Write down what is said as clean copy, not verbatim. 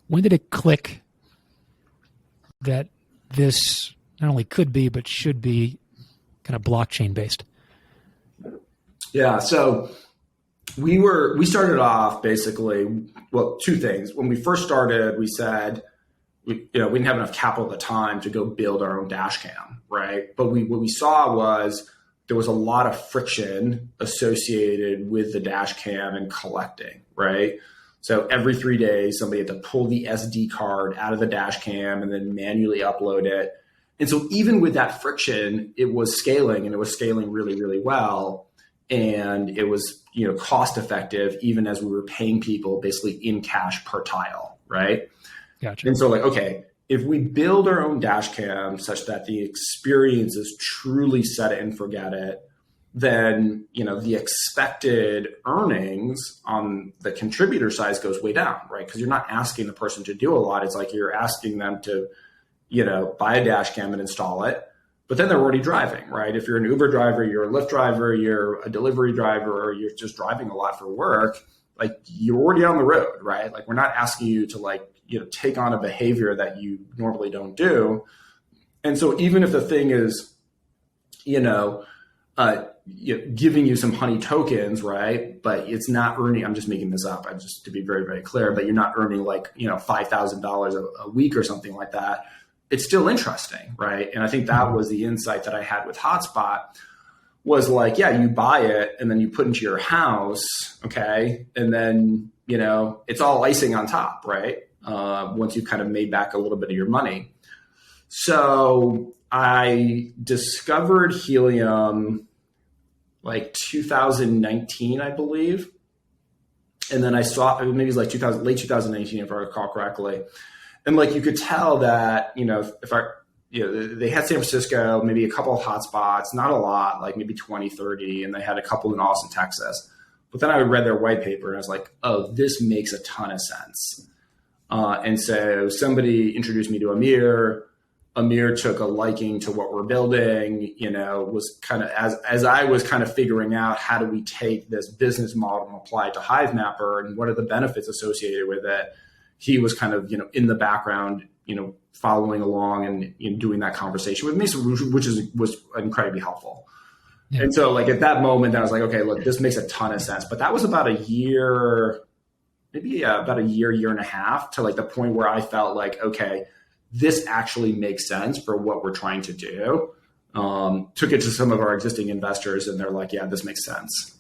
When did it click that this not only could be, but should be kind of blockchain based? Yeah. So we started off basically, well, two things. When we first started, we said, we didn't have enough capital at the time to go build our own dash cam, right? But what we saw was there was a lot of friction associated with the dash cam and collecting, right? So every 3 days, somebody had to pull the SD card out of the dash cam and then manually upload it. And so even with that friction, it was scaling, and it was scaling really, really well. And it was, cost effective, even as we were paying people basically in cash per tile, right? Gotcha. And so okay, if we build our own dash cam such that the experience is truly set it and forget it, then, the expected earnings on the contributor side goes way down, right? Because you're not asking the person to do a lot. It's like you're asking them to, buy a dash cam and install it, but then they're already driving, right? If you're an Uber driver, you're a Lyft driver, you're a delivery driver, or you're just driving a lot for work, you're already on the road, right? We're not asking you to take on a behavior that you normally don't do. And so even if the thing is, giving you some honey tokens, right? But it's not earning, I'm just making this up, just to be very, very clear, but you're not earning $5,000 a week or something like that. It's still interesting, right? And I think that was the insight that I had with Hotspot was you buy it and then you put into your house, okay? And then, it's all icing on top, right? Once you've kind of made back a little bit of your money. So I discovered Helium 2019, I believe. And then I saw, maybe it was late 2019, if I recall correctly. And you could tell that, they had San Francisco, maybe a couple of hotspots, not a lot, maybe 20, 30, and they had a couple in Austin, Texas. But then I read their white paper and I was like, oh, this makes a ton of sense. And so somebody introduced me to Amir. Amir took a liking to what we're building, was kind of, as I was kind of figuring out how do we take this business model and apply it to Hivemapper and what are the benefits associated with it, he was kind of, in the background, following along and doing that conversation with me, was incredibly helpful. Yeah. And so at that moment, I was like, okay, look, this makes a ton of sense. But that was about a year, maybe about a year and a half to the point where I felt okay, this actually makes sense for what we're trying to do. Took it to some of our existing investors and they're like, yeah, this makes sense.